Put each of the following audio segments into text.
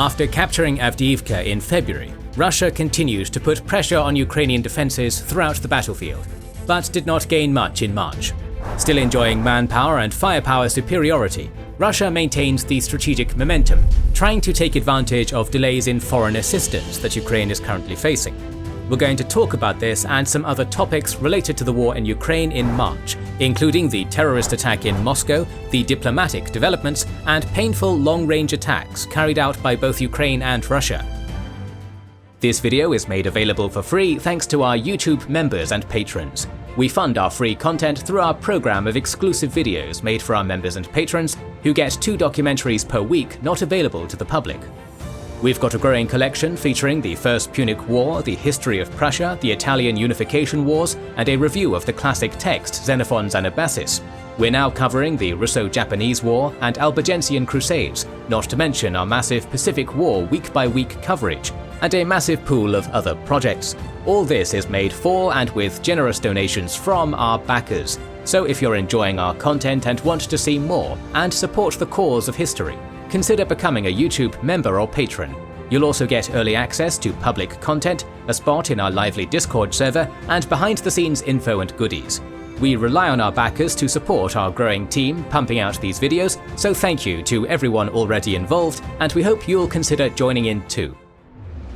After capturing Avdiivka in February, Russia continued to put pressure on Ukrainian defences throughout the battlefield, but did not gain much in March. Still enjoying manpower and firepower superiority, Russia maintains the strategic momentum, trying to take advantage of delays in foreign assistance that Ukraine is currently facing. We're going to talk about this and some other topics related to the war in Ukraine in March, including the terrorist attack in Moscow, the diplomatic developments, and painful long-range attacks carried out by both Ukraine and Russia. This video is made available for free thanks to our YouTube members and patrons. We fund our free content through our program of exclusive videos made for our members and patrons, who get 2 documentaries per week not available to the public. We've got a growing collection featuring the First Punic War, the history of Prussia, the Italian Unification Wars, and a review of the classic text Xenophon's Anabasis. We're now covering the Russo-Japanese War and Albigensian Crusades, not to mention our massive Pacific War week-by-week coverage, and a massive pool of other projects. All this is made for and with generous donations from our backers. So if you're enjoying our content and want to see more and support the cause of history, consider becoming a YouTube member or patron. You'll also get early access to public content, a spot in our lively Discord server, and behind-the-scenes info and goodies. We rely on our backers to support our growing team pumping out these videos, so thank you to everyone already involved, and we hope you'll consider joining in too.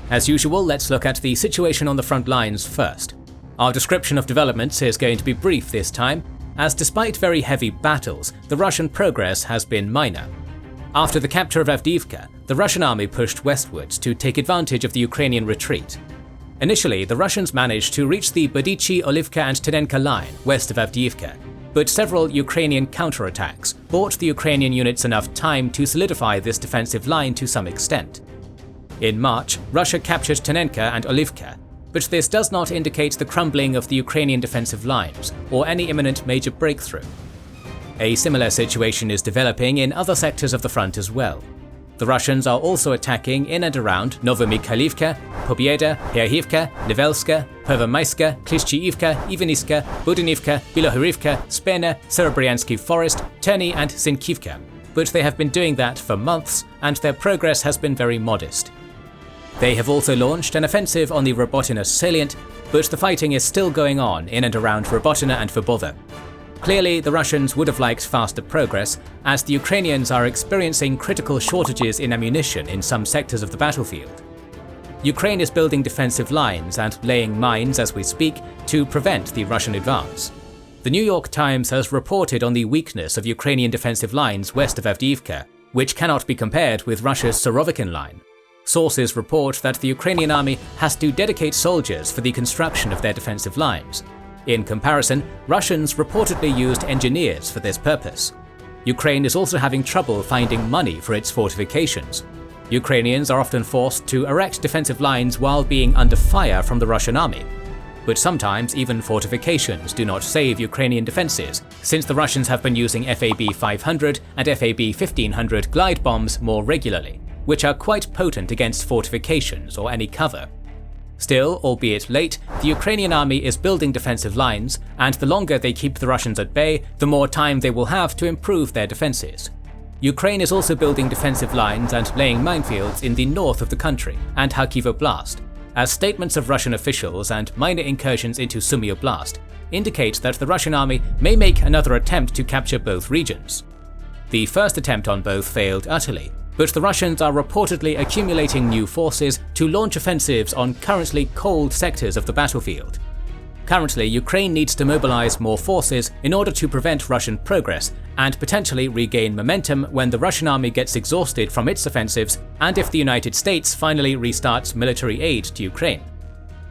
As usual, let's look at the situation on the front lines first. Our description of developments is going to be brief this time, as despite very heavy battles, the Russian progress has been minor. After the capture of Avdiivka, the Russian army pushed westwards to take advantage of the Ukrainian retreat. Initially, the Russians managed to reach the Bodichi, Olivka and Tenenka line west of Avdiivka, but several Ukrainian counterattacks bought the Ukrainian units enough time to solidify this defensive line to some extent. In March, Russia captured Tenenka and Olivka, but this does not indicate the crumbling of the Ukrainian defensive lines or any imminent major breakthrough. A similar situation is developing in other sectors of the front as well. The Russians are also attacking in and around Novomikhailivka, Pobieda, Herhivka, Nevelska, Pervomaiska, Klishchiivka, Ivaniska, Budinivka, Bilohorivka, Spena, Serebryansky Forest, Terny and Sinkivka, but they have been doing that for months and their progress has been very modest. They have also launched an offensive on the Robotyne salient, but the fighting is still going on in and around Robotyne and Verbova. Clearly, the Russians would have liked faster progress, as the Ukrainians are experiencing critical shortages in ammunition in some sectors of the battlefield. Ukraine is building defensive lines and laying mines as we speak to prevent the Russian advance. The New York Times has reported on the weakness of Ukrainian defensive lines west of Avdiivka, which cannot be compared with Russia's Surovikin line. Sources report that the Ukrainian army has to dedicate soldiers for the construction of their defensive lines. In comparison, Russians reportedly used engineers for this purpose. Ukraine is also having trouble finding money for its fortifications. Ukrainians are often forced to erect defensive lines while being under fire from the Russian army. But sometimes even fortifications do not save Ukrainian defenses, since the Russians have been using FAB 500 and FAB 1500 glide bombs more regularly, which are quite potent against fortifications or any cover. Still, albeit late, the Ukrainian army is building defensive lines, and the longer they keep the Russians at bay, the more time they will have to improve their defenses. Ukraine is also building defensive lines and laying minefields in the north of the country and Kharkiv Oblast, as statements of Russian officials and minor incursions into Sumy Oblast indicate that the Russian army may make another attempt to capture both regions. The first attempt on both failed utterly, but the Russians are reportedly accumulating new forces to launch offensives on currently cold sectors of the battlefield. Currently, Ukraine needs to mobilize more forces in order to prevent Russian progress and potentially regain momentum when the Russian army gets exhausted from its offensives and if the United States finally restarts military aid to Ukraine.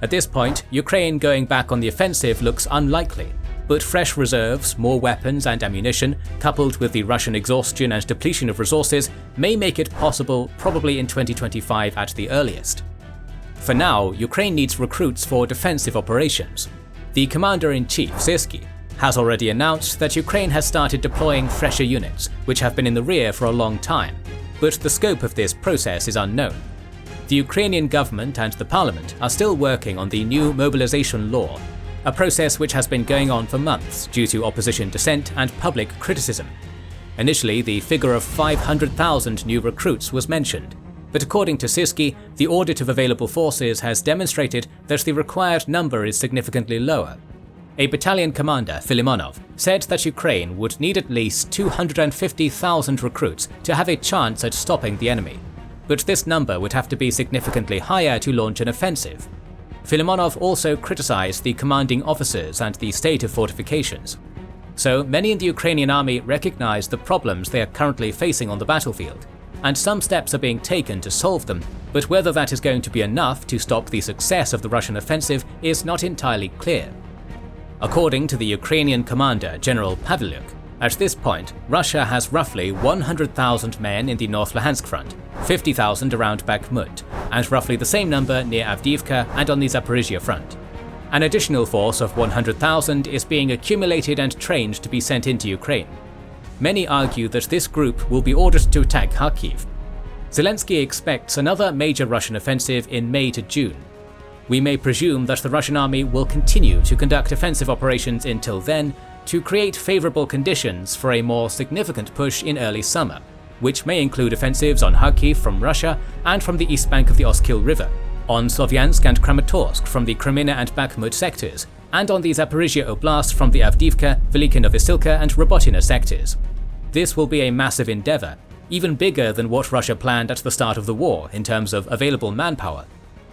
At this point, Ukraine going back on the offensive looks unlikely, but fresh reserves, more weapons and ammunition, coupled with the Russian exhaustion and depletion of resources, may make it possible probably in 2025 at the earliest. For now, Ukraine needs recruits for defensive operations. The Commander-in-Chief, Syrskyi, has already announced that Ukraine has started deploying fresher units, which have been in the rear for a long time, but the scope of this process is unknown. The Ukrainian government and the parliament are still working on the new mobilization law, a process which has been going on for months due to opposition dissent and public criticism. Initially, the figure of 500,000 new recruits was mentioned, but according to Siski, the audit of available forces has demonstrated that the required number is significantly lower. A battalion commander, Filimonov, said that Ukraine would need at least 250,000 recruits to have a chance at stopping the enemy, but this number would have to be significantly higher to launch an offensive. Filimonov also criticized the commanding officers and the state of fortifications. So many in the Ukrainian army recognize the problems they are currently facing on the battlefield, and some steps are being taken to solve them, but whether that is going to be enough to stop the success of the Russian offensive is not entirely clear. According to the Ukrainian commander, General Paveluk, at this point, Russia has roughly 100,000 men in the North Luhansk front, 50,000 around Bakhmut, and roughly the same number near Avdiivka and on the Zaporizhia front. An additional force of 100,000 is being accumulated and trained to be sent into Ukraine. Many argue that this group will be ordered to attack Kharkiv. Zelensky expects another major Russian offensive in May to June. We may presume that the Russian army will continue to conduct offensive operations until then to create favorable conditions for a more significant push in early summer, which may include offensives on Kharkiv from Russia and from the east bank of the Oskil River, on Slovyansk and Kramatorsk from the Kreminna and Bakhmut sectors, and on the Zaporizhia Oblast from the Avdiivka, Velika Novosilka and Robotyne sectors. This will be a massive endeavor, even bigger than what Russia planned at the start of the war in terms of available manpower.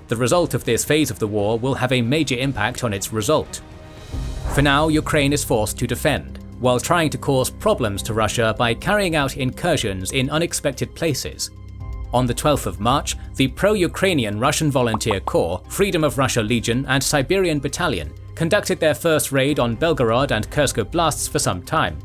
The result of this phase of the war will have a major impact on its result. For now, Ukraine is forced to defend, while trying to cause problems to Russia by carrying out incursions in unexpected places. On the 12th of March, the pro-Ukrainian Russian Volunteer Corps, Freedom of Russia Legion and Siberian Battalion conducted their first raid on Belgorod and Kursk Oblasts for some time.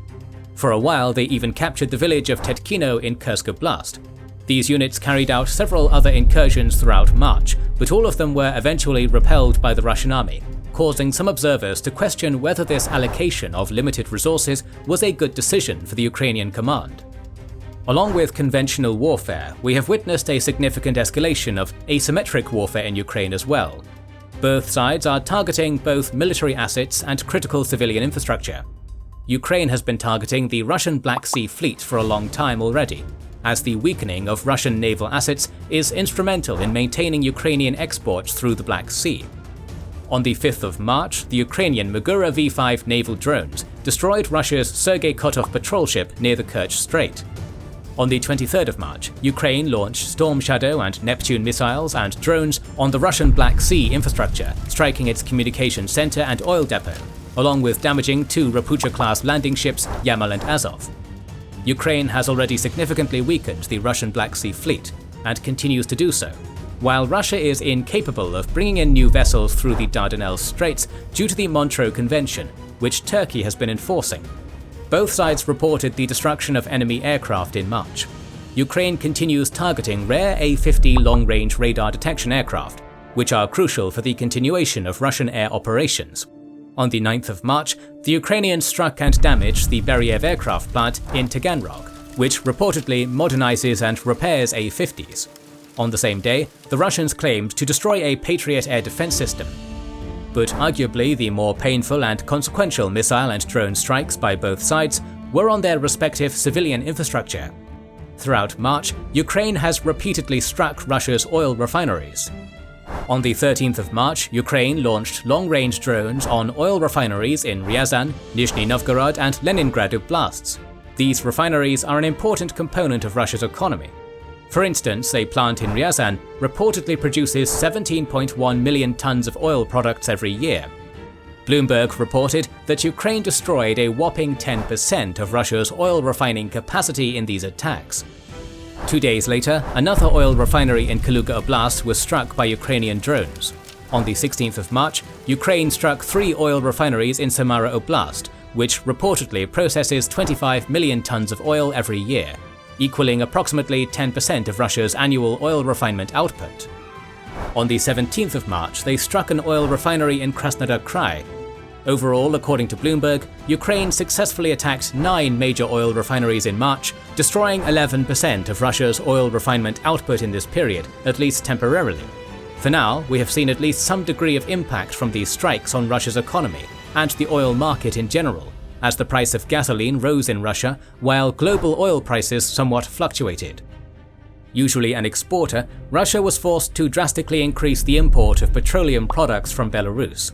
For a while, they even captured the village of Tetkino in Kursk Oblast. These units carried out several other incursions throughout March, but all of them were eventually repelled by the Russian army, causing some observers to question whether this allocation of limited resources was a good decision for the Ukrainian command. Along with conventional warfare, we have witnessed a significant escalation of asymmetric warfare in Ukraine as well. Both sides are targeting both military assets and critical civilian infrastructure. Ukraine has been targeting the Russian Black Sea Fleet for a long time already, as the weakening of Russian naval assets is instrumental in maintaining Ukrainian exports through the Black Sea. On the 5th of March, the Ukrainian Magura V-5 naval drones destroyed Russia's Sergei Kotov patrol ship near the Kerch Strait. On the 23rd of March, Ukraine launched Storm Shadow and Neptune missiles and drones on the Russian Black Sea infrastructure, striking its communications center and oil depot, along with damaging two Rapucha-class landing ships, Yamal and Azov. Ukraine has already significantly weakened the Russian Black Sea Fleet, and continues to do so, while Russia is incapable of bringing in new vessels through the Dardanelles Straits due to the Montreux Convention, which Turkey has been enforcing. Both sides reported the destruction of enemy aircraft in March. Ukraine continues targeting rare A-50 long-range radar detection aircraft, which are crucial for the continuation of Russian air operations. On the 9th of March, the Ukrainians struck and damaged the Beriev aircraft plant in Taganrog, which reportedly modernizes and repairs A-50s. On the same day, the Russians claimed to destroy a Patriot air defense system. But arguably the more painful and consequential missile and drone strikes by both sides were on their respective civilian infrastructure. Throughout March, Ukraine has repeatedly struck Russia's oil refineries. On the 13th of March, Ukraine launched long-range drones on oil refineries in Ryazan, Nizhny Novgorod and Leningrad oblasts. These refineries are an important component of Russia's economy. For instance, a plant in Ryazan reportedly produces 17.1 million tons of oil products every year. Bloomberg reported that Ukraine destroyed a whopping 10% of Russia's oil refining capacity in these attacks. 2 days later, another oil refinery in Kaluga Oblast was struck by Ukrainian drones. On the 16th of March, Ukraine struck 3 oil refineries in Samara Oblast, which reportedly processes 25 million tons of oil every year, equaling approximately 10% of Russia's annual oil refinement output. On the 17th of March, they struck an oil refinery in Krasnodar Krai. Overall, according to Bloomberg, Ukraine successfully attacked 9 major oil refineries in March, destroying 11% of Russia's oil refinement output in this period, at least temporarily. For now, we have seen at least some degree of impact from these strikes on Russia's economy and the oil market in general, as the price of gasoline rose in Russia while global oil prices somewhat fluctuated. Usually an exporter, Russia was forced to drastically increase the import of petroleum products from Belarus.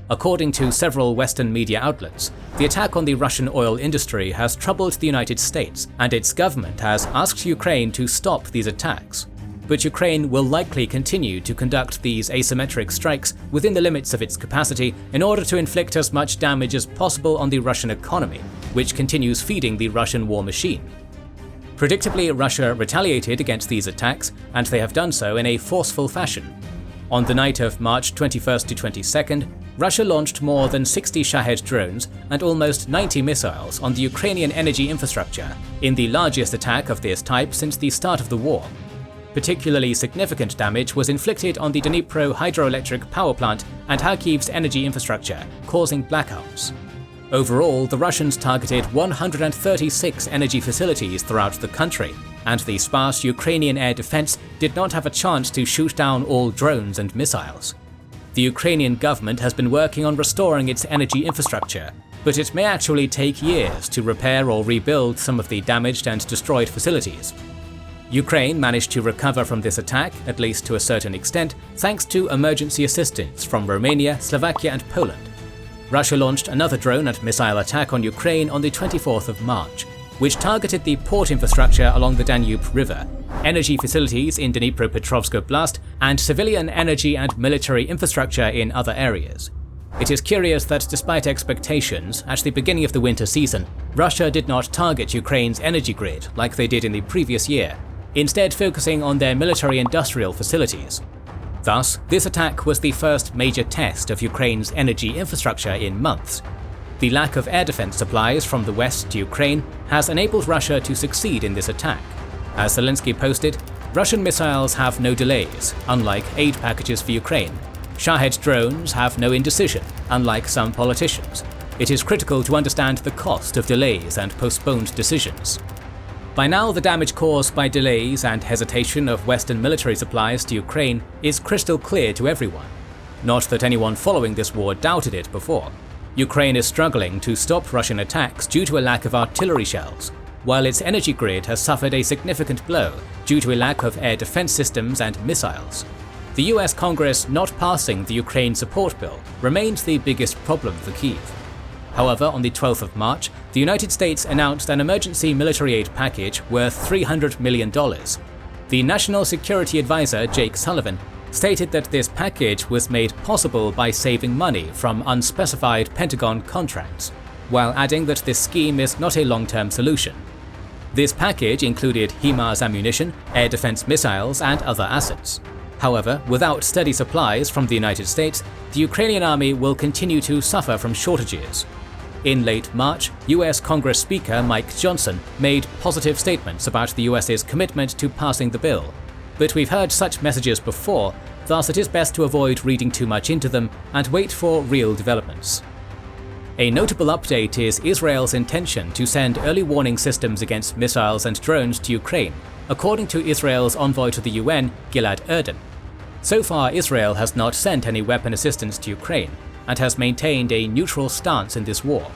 According to several Western media outlets, the attack on the Russian oil industry has troubled the United States, and its government has asked Ukraine to stop these attacks. But Ukraine will likely continue to conduct these asymmetric strikes within the limits of its capacity in order to inflict as much damage as possible on the Russian economy, which continues feeding the Russian war machine. Predictably, Russia retaliated against these attacks, and they have done so in a forceful fashion. On the night of March 21st to 22nd, Russia launched more than 60 Shahed drones and almost 90 missiles on the Ukrainian energy infrastructure, in the largest attack of this type since the start of the war. Particularly significant damage was inflicted on the Dnipro hydroelectric power plant and Kharkiv's energy infrastructure, causing blackouts. Overall, the Russians targeted 136 energy facilities throughout the country, and the sparse Ukrainian air defense did not have a chance to shoot down all drones and missiles. The Ukrainian government has been working on restoring its energy infrastructure, but it may actually take years to repair or rebuild some of the damaged and destroyed facilities. Ukraine managed to recover from this attack, at least to a certain extent, thanks to emergency assistance from Romania, Slovakia and Poland. Russia launched another drone and missile attack on Ukraine on the 24th of March, which targeted the port infrastructure along the Danube River, energy facilities in Dnipropetrovsk Oblast, and civilian energy and military infrastructure in other areas. It is curious that despite expectations at the beginning of the winter season, Russia did not target Ukraine's energy grid like they did in the previous year, instead focusing on their military-industrial facilities. Thus, this attack was the first major test of Ukraine's energy infrastructure in months. The lack of air defense supplies from the west to Ukraine has enabled Russia to succeed in this attack. As Zelensky posted, Russian missiles have no delays, unlike aid packages for Ukraine. Shahed drones have no indecision, unlike some politicians. It is critical to understand the cost of delays and postponed decisions. By now, the damage caused by delays and hesitation of Western military supplies to Ukraine is crystal clear to everyone. Not that anyone following this war doubted it before. Ukraine is struggling to stop Russian attacks due to a lack of artillery shells, while its energy grid has suffered a significant blow due to a lack of air defense systems and missiles. The US Congress not passing the Ukraine support bill remains the biggest problem for Kyiv. However, on the 12th of March, the United States announced an emergency military aid package worth $300 million. The National Security Advisor, Jake Sullivan, stated that this package was made possible by saving money from unspecified Pentagon contracts, while adding that this scheme is not a long-term solution. This package included HIMARS ammunition, air defense missiles, and other assets. However, without steady supplies from the United States, the Ukrainian army will continue to suffer from shortages. In late March, US Congress Speaker Mike Johnson made positive statements about the US's commitment to passing the bill, but we've heard such messages before, thus it is best to avoid reading too much into them and wait for real developments. A notable update is Israel's intention to send early warning systems against missiles and drones to Ukraine, according to Israel's envoy to the UN, Gilad Erdan. So far, Israel has not sent any weapon assistance to Ukraine, and has maintained a neutral stance in this war.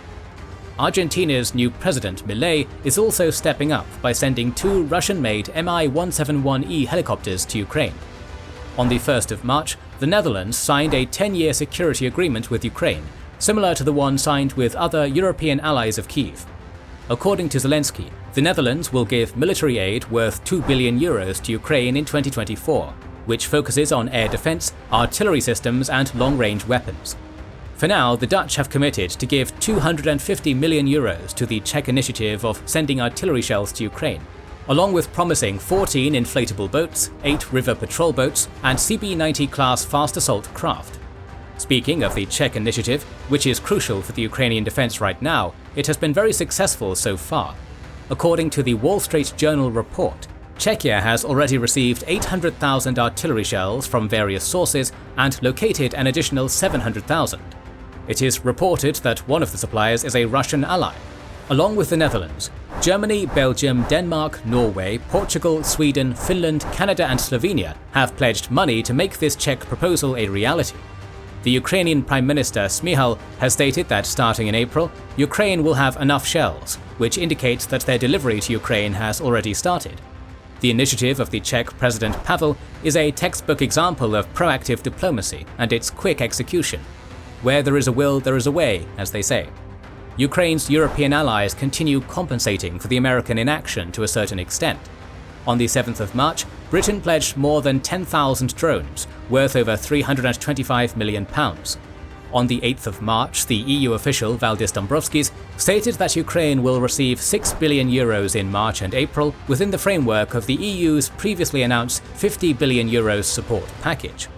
Argentina's new president, Milei, is also stepping up by sending 2 Russian-made Mi-171E helicopters to Ukraine. On the 1st of March, the Netherlands signed a 10-year security agreement with Ukraine, similar to the one signed with other European allies of Kyiv. According to Zelensky, the Netherlands will give military aid worth €2 billion to Ukraine in 2024, which focuses on air defense, artillery systems, and long-range weapons. For now, the Dutch have committed to give €250 million to the Czech initiative of sending artillery shells to Ukraine, along with promising 14 inflatable boats, 8 river patrol boats, and CB-90 class fast assault craft. Speaking of the Czech initiative, which is crucial for the Ukrainian defense right now, it has been very successful so far. According to the Wall Street Journal report, Czechia has already received 800,000 artillery shells from various sources and located an additional 700,000. It is reported that one of the suppliers is a Russian ally. Along with the Netherlands, Germany, Belgium, Denmark, Norway, Portugal, Sweden, Finland, Canada and Slovenia have pledged money to make this Czech proposal a reality. The Ukrainian Prime Minister Smyhal has stated that starting in April, Ukraine will have enough shells, which indicates that their delivery to Ukraine has already started. The initiative of the Czech President Pavel is a textbook example of proactive diplomacy and its quick execution. Where there is a will, there is a way, as they say. Ukraine's European allies continue compensating for the American inaction to a certain extent. On the 7th of March, Britain pledged more than 10,000 drones, worth over £325 million. On the 8th of March, the EU official Valdis Dombrovskis stated that Ukraine will receive €6 billion in March and April within the framework of the EU's previously announced €50 billion support package.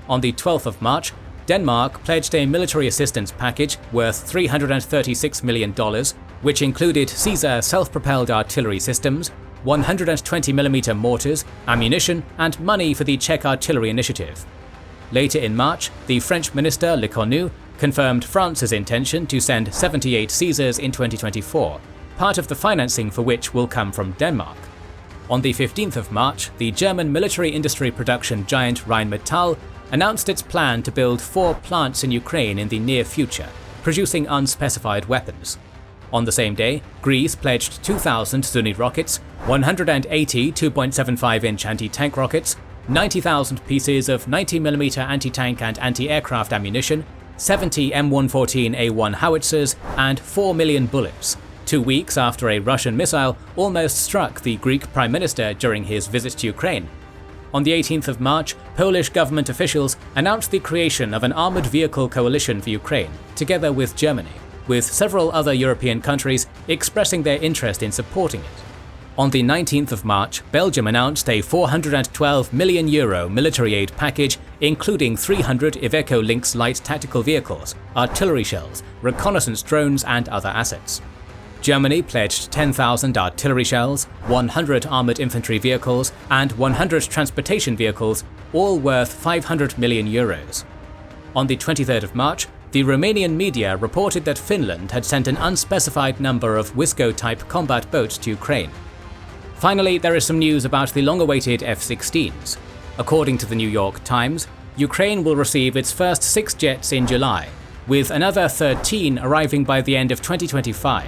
On the 12th of March, Denmark pledged a military assistance package worth $336 million, which included Caesar self-propelled artillery systems, 120mm mortars, ammunition, and money for the Czech artillery initiative. Later in March, the French minister Lecornu confirmed France's intention to send 78 Caesars in 2024, part of the financing for which will come from Denmark. On the 15th of March, the German military industry production giant Rheinmetall announced its plan to build 4 plants in Ukraine in the near future, producing unspecified weapons. On the same day, Greece pledged 2,000 Zuni rockets, 180 2.75-inch anti-tank rockets, 90,000 pieces of 90mm anti-tank and anti-aircraft ammunition, 70 M114A1 howitzers, and 4 million bullets, 2 weeks after a Russian missile almost struck the Greek Prime Minister during his visit to Ukraine. On the 18th of March, Polish government officials announced the creation of an armoured vehicle coalition for Ukraine, together with Germany, with several other European countries expressing their interest in supporting it. On the 19th of March, Belgium announced a €412 million military aid package, including 300 Iveco Lynx light tactical vehicles, artillery shells, reconnaissance drones, and other assets. Germany pledged 10,000 artillery shells, 100 armoured infantry vehicles, and 100 transportation vehicles, all worth €500 million. On the 23rd of March, the Romanian media reported that Finland had sent an unspecified number of Wisco-type combat boats to Ukraine. Finally, there is some news about the long-awaited F-16s. According to the New York Times, Ukraine will receive its first 6 jets in July, with another 13 arriving by the end of 2025.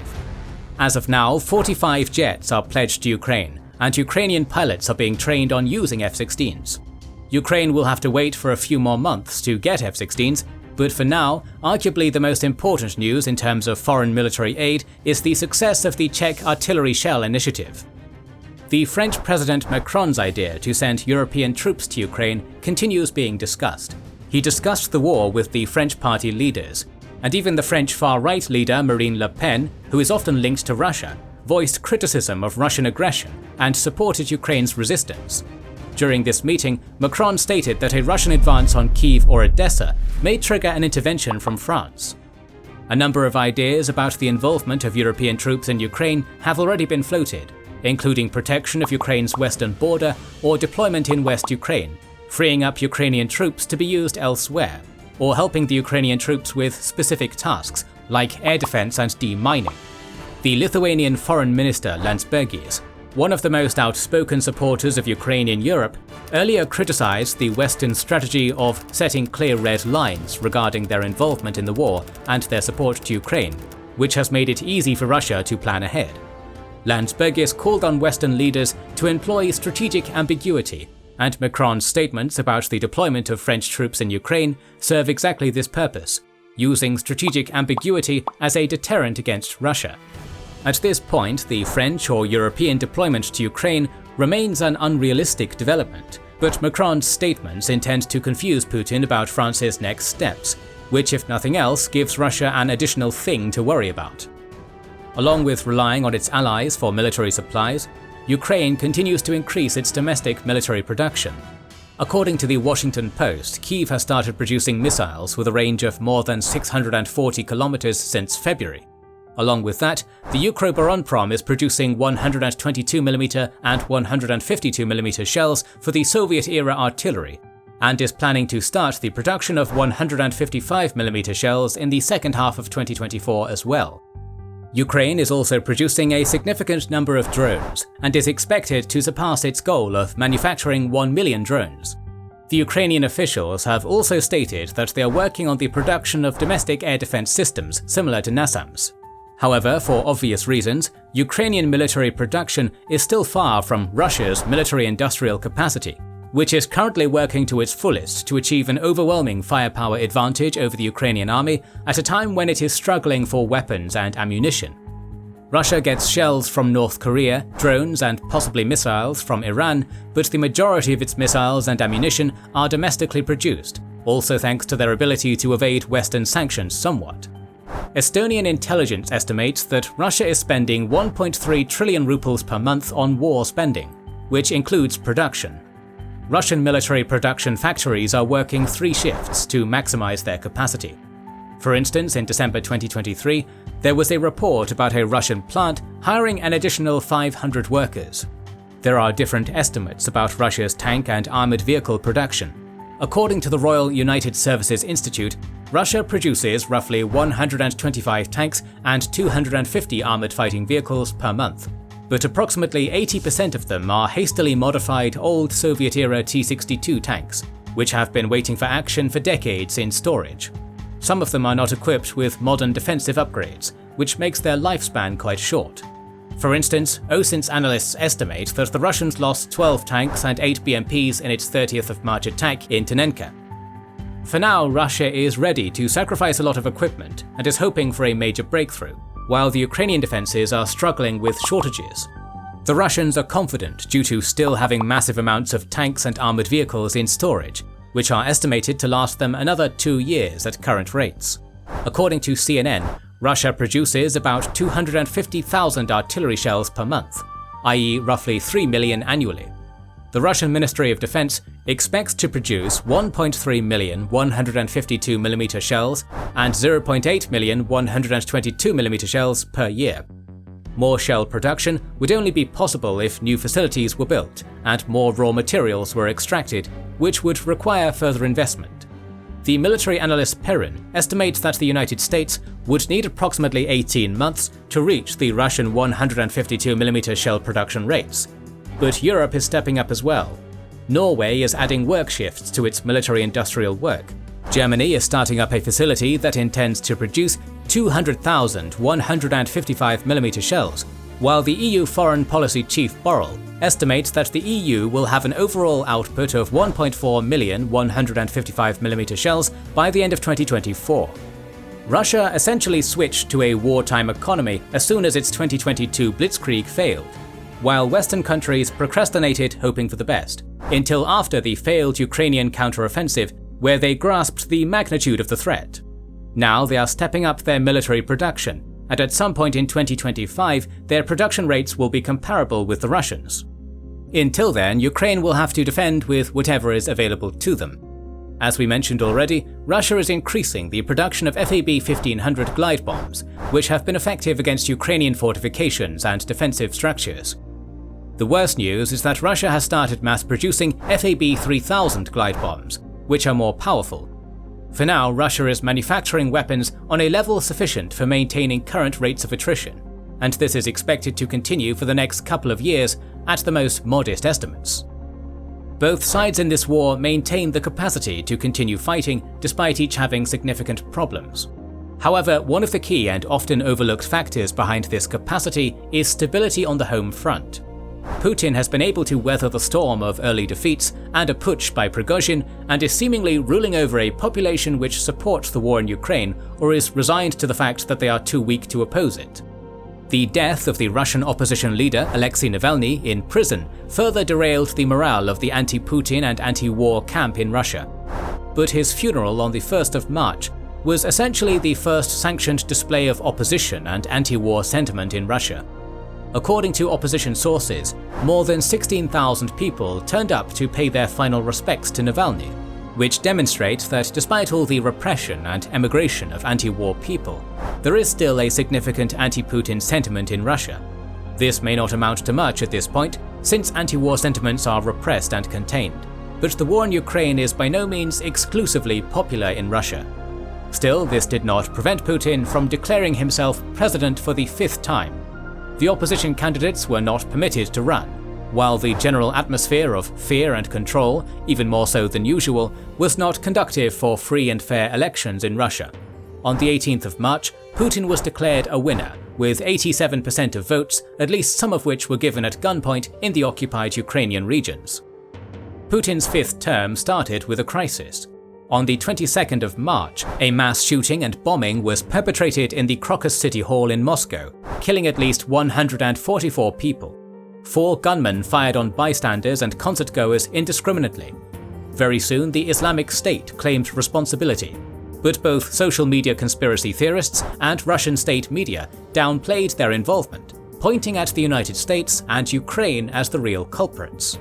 As of now, 45 jets are pledged to Ukraine, and Ukrainian pilots are being trained on using F-16s. Ukraine will have to wait for a few more months to get F-16s, but for now, arguably the most important news in terms of foreign military aid is the success of the Czech artillery shell initiative. The French President Macron's idea to send European troops to Ukraine continues being discussed. He discussed the war with the French party leaders, and even the French far-right leader Marine Le Pen, who is often linked to Russia, voiced criticism of Russian aggression and supported Ukraine's resistance. During this meeting, Macron stated that a Russian advance on Kyiv or Odessa may trigger an intervention from France. A number of ideas about the involvement of European troops in Ukraine have already been floated, including protection of Ukraine's western border or deployment in West Ukraine, freeing up Ukrainian troops to be used elsewhere, or helping the Ukrainian troops with specific tasks like air defense and demining. The Lithuanian Foreign Minister Landsbergis, one of the most outspoken supporters of Ukraine in Europe, earlier criticized the Western strategy of setting clear red lines regarding their involvement in the war and their support to Ukraine, which has made it easy for Russia to plan ahead. Landsbergis called on Western leaders to employ strategic ambiguity, and Macron's statements about the deployment of French troops in Ukraine serve exactly this purpose, using strategic ambiguity as a deterrent against Russia. At this point, the French or European deployment to Ukraine remains an unrealistic development, but Macron's statements intend to confuse Putin about France's next steps, which if nothing else gives Russia an additional thing to worry about. Along with relying on its allies for military supplies, Ukraine continues to increase its domestic military production. According to the Washington Post, Kyiv has started producing missiles with a range of more than 640 kilometers since February. Along with that, the Ukroboronprom is producing 122mm and 152mm shells for the Soviet-era artillery, and is planning to start the production of 155mm shells in the second half of 2024 as well. Ukraine is also producing a significant number of drones, and is expected to surpass its goal of manufacturing 1 million drones. The Ukrainian officials have also stated that they are working on the production of domestic air defense systems similar to NASAMS. However, for obvious reasons, Ukrainian military production is still far from Russia's military-industrial capacity, which is currently working to its fullest to achieve an overwhelming firepower advantage over the Ukrainian army at a time when it is struggling for weapons and ammunition. Russia gets shells from North Korea, drones and possibly missiles from Iran, but the majority of its missiles and ammunition are domestically produced, also thanks to their ability to evade Western sanctions somewhat. Estonian intelligence estimates that Russia is spending 1.3 trillion rubles per month on war spending, which includes production. Russian military production factories are working 3 shifts to maximize their capacity. For instance, in December 2023, there was a report about a Russian plant hiring an additional 500 workers. There are different estimates about Russia's tank and armored vehicle production. According to the Royal United Services Institute, Russia produces roughly 125 tanks and 250 armored fighting vehicles per month, but approximately 80% of them are hastily modified old Soviet-era T-62 tanks, which have been waiting for action for decades in storage. Some of them are not equipped with modern defensive upgrades, which makes their lifespan quite short. For instance, OSINT's analysts estimate that the Russians lost 12 tanks and 8 BMPs in its 30th of March attack in Tunenka. For now, Russia is ready to sacrifice a lot of equipment and is hoping for a major breakthrough, while the Ukrainian defenses are struggling with shortages. The Russians are confident due to still having massive amounts of tanks and armored vehicles in storage, which are estimated to last them another 2 years at current rates. According to CNN, Russia produces about 250,000 artillery shells per month, i.e. roughly 3 million annually. The Russian Ministry of Defense expects to produce 1.3 million 152mm shells and 0.8 million 122mm shells per year. More shell production would only be possible if new facilities were built and more raw materials were extracted, which would require further investment. The military analyst Perrin estimates that the United States would need approximately 18 months to reach the Russian 152mm shell production rates. But Europe is stepping up as well. Norway is adding work shifts to its military-industrial work. Germany is starting up a facility that intends to produce 200,000 155mm shells, while the EU Foreign Policy Chief Borrell estimates that the EU will have an overall output of 1.4 million 155mm shells by the end of 2024. Russia essentially switched to a wartime economy as soon as its 2022 blitzkrieg failed, while Western countries procrastinated hoping for the best, until after the failed Ukrainian counteroffensive, where they grasped the magnitude of the threat. Now they are stepping up their military production, and at some point in 2025 their production rates will be comparable with the Russians. Until then, Ukraine will have to defend with whatever is available to them. As we mentioned already, Russia is increasing the production of FAB-1500 glide bombs, which have been effective against Ukrainian fortifications and defensive structures. The worst news is that Russia has started mass-producing FAB-3000 glide bombs, which are more powerful. For now, Russia is manufacturing weapons on a level sufficient for maintaining current rates of attrition, and this is expected to continue for the next couple of years at the most modest estimates. Both sides in this war maintain the capacity to continue fighting despite each having significant problems. However, one of the key and often overlooked factors behind this capacity is stability on the home front. Putin has been able to weather the storm of early defeats and a putsch by Prigozhin and is seemingly ruling over a population which supports the war in Ukraine or is resigned to the fact that they are too weak to oppose it. The death of the Russian opposition leader Alexei Navalny in prison further derailed the morale of the anti-Putin and anti-war camp in Russia. But his funeral on the 1st of March was essentially the first sanctioned display of opposition and anti-war sentiment in Russia. According to opposition sources, more than 16,000 people turned up to pay their final respects to Navalny, which demonstrates that despite all the repression and emigration of anti-war people, there is still a significant anti-Putin sentiment in Russia. This may not amount to much at this point, since anti-war sentiments are repressed and contained, but the war in Ukraine is by no means exclusively popular in Russia. Still, this did not prevent Putin from declaring himself president for the 5th time. The opposition candidates were not permitted to run, while the general atmosphere of fear and control, even more so than usual, was not conducive for free and fair elections in Russia. On the 18th of March, Putin was declared a winner, with 87% of votes, at least some of which were given at gunpoint in the occupied Ukrainian regions. Putin's fifth term started with a crisis. On the 22nd of March, a mass shooting and bombing was perpetrated in the Crocus city hall in Moscow, killing at least 144 people. 4 gunmen fired on bystanders and concert-goers indiscriminately. Very soon, the Islamic State claimed responsibility, but both social media conspiracy theorists and Russian state media downplayed their involvement, pointing at the United States and Ukraine as the real culprits.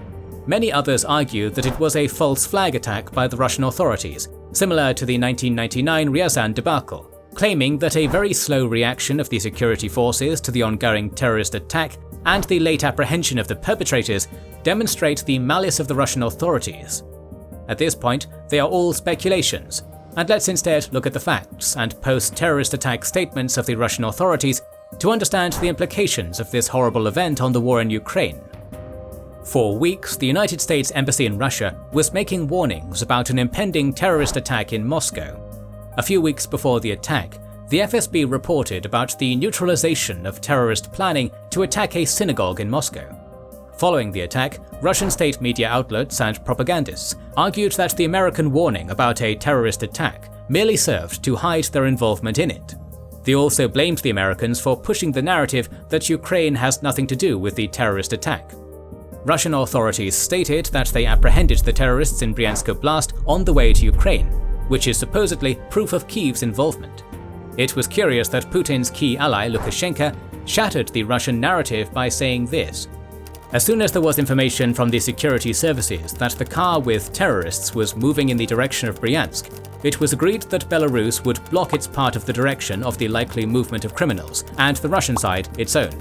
Many others argued that it was a false flag attack by the Russian authorities, similar to the 1999 Ryazan debacle, claiming that a very slow reaction of the security forces to the ongoing terrorist attack and the late apprehension of the perpetrators demonstrate the malice of the Russian authorities. At this point, they are all speculations, and let's instead look at the facts and post-terrorist attack statements of the Russian authorities to understand the implications of this horrible event on the war in Ukraine. For weeks, the United States Embassy in Russia was making warnings about an impending terrorist attack in Moscow. A few weeks before the attack, the FSB reported about the neutralization of terrorist planning to attack a synagogue in Moscow. Following the attack, Russian state media outlets and propagandists argued that the American warning about a terrorist attack merely served to hide their involvement in it. They also blamed the Americans for pushing the narrative that Ukraine has nothing to do with the terrorist attack. Russian authorities stated that they apprehended the terrorists in Bryansk Oblast on the way to Ukraine, which is supposedly proof of Kyiv's involvement. It was curious that Putin's key ally Lukashenko shattered the Russian narrative by saying this: "As soon as there was information from the security services that the car with terrorists was moving in the direction of Bryansk, it was agreed that Belarus would block its part of the direction of the likely movement of criminals, and the Russian side its own.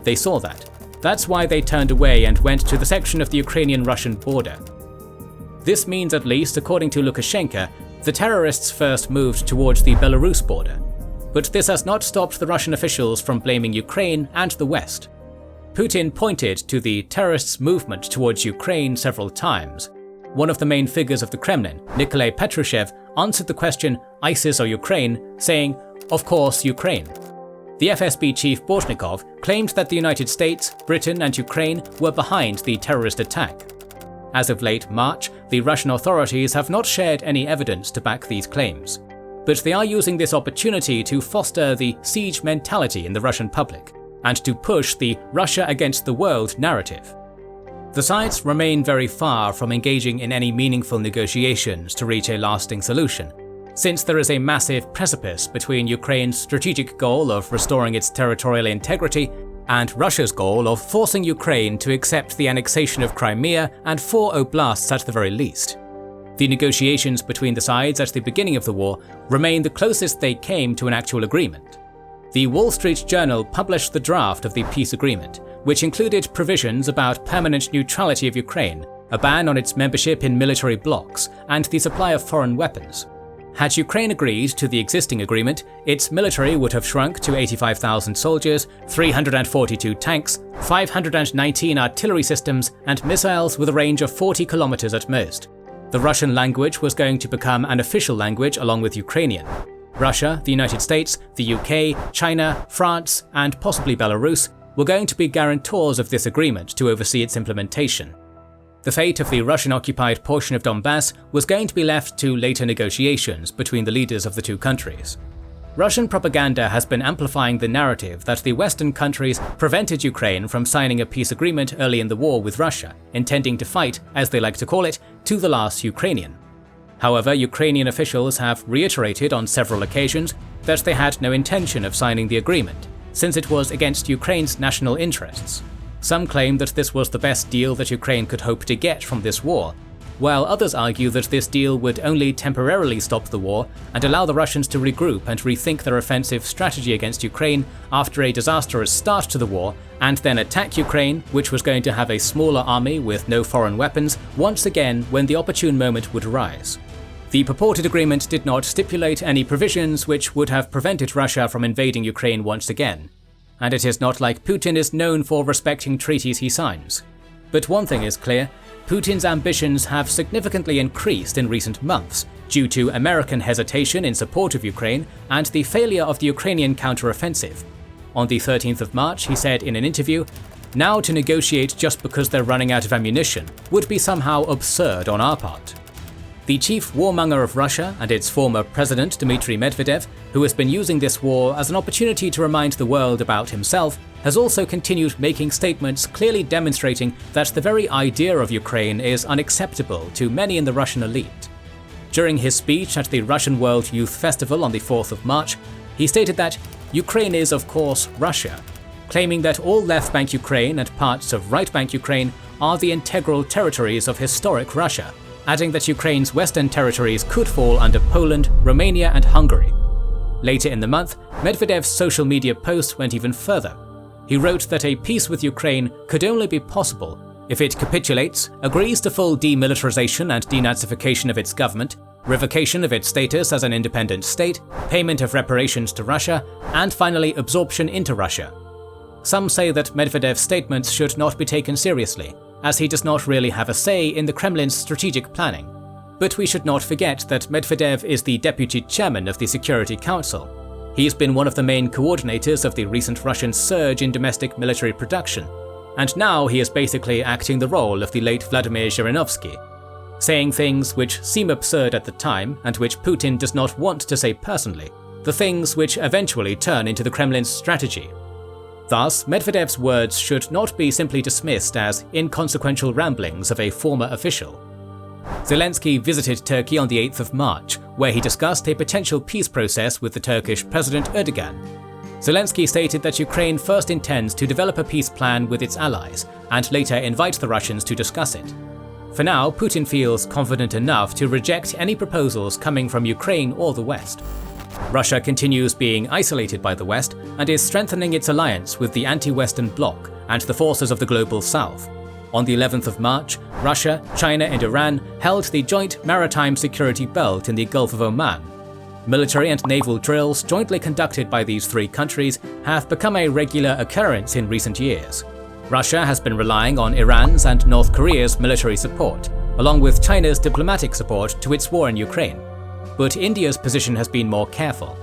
They saw that. That's why they turned away and went to the section of the Ukrainian-Russian border." This means, at least according to Lukashenko, the terrorists first moved towards the Belarus border. But this has not stopped the Russian officials from blaming Ukraine and the West. Putin pointed to the terrorists' movement towards Ukraine several times. One of the main figures of the Kremlin, Nikolai Patrushev, answered the question, "ISIS or Ukraine?" saying, "Of course, Ukraine." The FSB chief Bortnikov claimed that the United States, Britain and Ukraine were behind the terrorist attack. As of late March, the Russian authorities have not shared any evidence to back these claims. But they are using this opportunity to foster the siege mentality in the Russian public, and to push the Russia against the world narrative. The sides remain very far from engaging in any meaningful negotiations to reach a lasting solution, since there is a massive precipice between Ukraine's strategic goal of restoring its territorial integrity and Russia's goal of forcing Ukraine to accept the annexation of Crimea and 4 oblasts at the very least. The negotiations between the sides at the beginning of the war remain the closest they came to an actual agreement. The Wall Street Journal published the draft of the peace agreement, which included provisions about permanent neutrality of Ukraine, a ban on its membership in military blocs, and the supply of foreign weapons. Had Ukraine agreed to the existing agreement, its military would have shrunk to 85,000 soldiers, 342 tanks, 519 artillery systems, and missiles with a range of 40 kilometers at most. The Russian language was going to become an official language along with Ukrainian. Russia, the United States, the UK, China, France, and possibly Belarus were going to be guarantors of this agreement to oversee its implementation. The fate of the Russian-occupied portion of Donbass was going to be left to later negotiations between the leaders of the two countries. Russian propaganda has been amplifying the narrative that the Western countries prevented Ukraine from signing a peace agreement early in the war with Russia, intending to fight, as they like to call it, to the last Ukrainian. However, Ukrainian officials have reiterated on several occasions that they had no intention of signing the agreement, since it was against Ukraine's national interests. Some claim that this was the best deal that Ukraine could hope to get from this war, while others argue that this deal would only temporarily stop the war and allow the Russians to regroup and rethink their offensive strategy against Ukraine after a disastrous start to the war, and then attack Ukraine, which was going to have a smaller army with no foreign weapons, once again when the opportune moment would arise. The purported agreement did not stipulate any provisions which would have prevented Russia from invading Ukraine once again. And it is not like Putin is known for respecting treaties he signs. But one thing is clear, Putin's ambitions have significantly increased in recent months due to American hesitation in support of Ukraine and the failure of the Ukrainian counteroffensive. On the 13th of March, he said in an interview, "Now to negotiate just because they're running out of ammunition would be somehow absurd on our part." The chief warmonger of Russia and its former president Dmitry Medvedev, who has been using this war as an opportunity to remind the world about himself, has also continued making statements clearly demonstrating that the very idea of Ukraine is unacceptable to many in the Russian elite. During his speech at the Russian World Youth Festival on the 4th of March, he stated that Ukraine is of course Russia, claiming that all left bank Ukraine and parts of right bank Ukraine are the integral territories of historic Russia, adding that Ukraine's western territories could fall under Poland, Romania and Hungary. Later in the month, Medvedev's social media post went even further. He wrote that a peace with Ukraine could only be possible if it capitulates, agrees to full demilitarization and denazification of its government, revocation of its status as an independent state, payment of reparations to Russia, and finally absorption into Russia. Some say that Medvedev's statements should not be taken seriously, as he does not really have a say in the Kremlin's strategic planning. But we should not forget that Medvedev is the deputy chairman of the Security Council. He's been one of the main coordinators of the recent Russian surge in domestic military production, and now he is basically acting the role of the late Vladimir Zhirinovsky, saying things which seem absurd at the time and which Putin does not want to say personally, the things which eventually turn into the Kremlin's strategy. Thus, Medvedev's words should not be simply dismissed as inconsequential ramblings of a former official. Zelensky visited Turkey on the 8th of March, where he discussed a potential peace process with the Turkish President Erdogan. Zelensky stated that Ukraine first intends to develop a peace plan with its allies, and later invite the Russians to discuss it. For now, Putin feels confident enough to reject any proposals coming from Ukraine or the West. Russia continues being isolated by the West and is strengthening its alliance with the anti-Western bloc and the forces of the Global South. On the 11th of March, Russia, China and Iran held the joint maritime security belt in the Gulf of Oman. Military and naval drills jointly conducted by these three countries have become a regular occurrence in recent years. Russia has been relying on Iran's and North Korea's military support, along with China's diplomatic support to its war in Ukraine. But India's position has been more careful.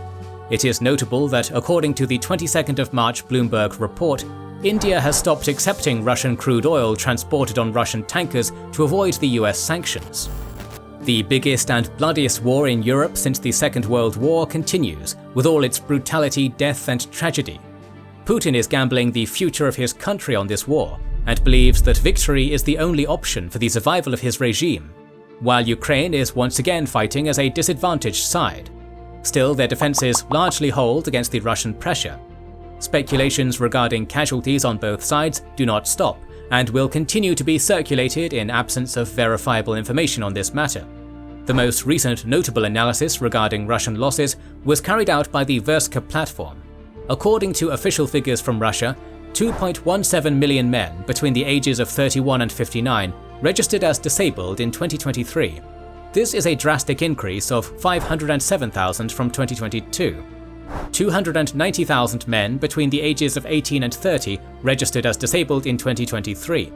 It is notable that according to the 22nd of March Bloomberg report, India has stopped accepting Russian crude oil transported on Russian tankers to avoid the US sanctions. The biggest and bloodiest war in Europe since the Second World War continues, with all its brutality, death and tragedy. Putin is gambling the future of his country on this war, and believes that victory is the only option for the survival of his regime, while Ukraine is once again fighting as a disadvantaged side. Still, their defences largely hold against the Russian pressure. Speculations regarding casualties on both sides do not stop, and will continue to be circulated in absence of verifiable information on this matter. The most recent notable analysis regarding Russian losses was carried out by the Verska platform. According to official figures from Russia, 2.17 million men between the ages of 31 and 59 registered as disabled in 2023. This is a drastic increase of 507,000 from 2022. 290,000 men between the ages of 18 and 30 registered as disabled in 2023.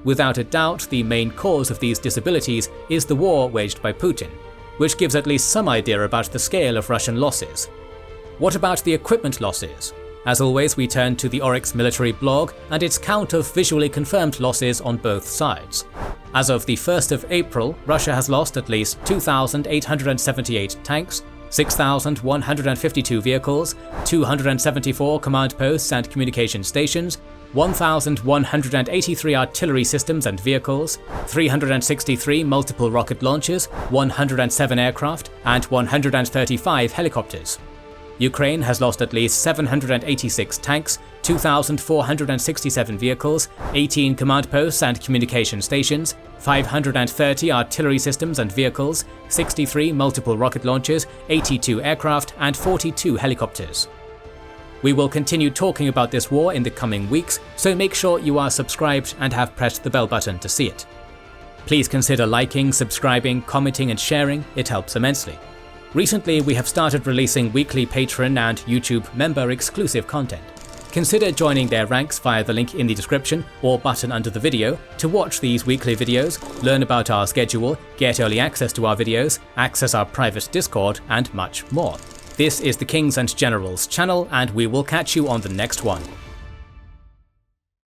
Without a doubt, the main cause of these disabilities is the war waged by Putin, which gives at least some idea about the scale of Russian losses. What about the equipment losses? As always, we turn to the Oryx military blog and its count of visually confirmed losses on both sides. As of the 1st of April, Russia has lost at least 2,878 tanks, 6,152 vehicles, 274 command posts and communication stations, 1,183 artillery systems and vehicles, 363 multiple rocket launchers, 107 aircraft, and 135 helicopters. Ukraine has lost at least 786 tanks, 2,467 vehicles, 18 command posts and communication stations, 530 artillery systems and vehicles, 63 multiple rocket launchers, 82 aircraft, and 42 helicopters. We will continue talking about this war in the coming weeks, so make sure you are subscribed and have pressed the bell button to see it. Please consider liking, subscribing, commenting and sharing, it helps immensely. Recently, we have started releasing weekly Patreon and YouTube member exclusive content. Consider joining their ranks via the link in the description or button under the video to watch these weekly videos, learn about our schedule, get early access to our videos, access our private Discord, and much more. This is the Kings and Generals channel, and we will catch you on the next one.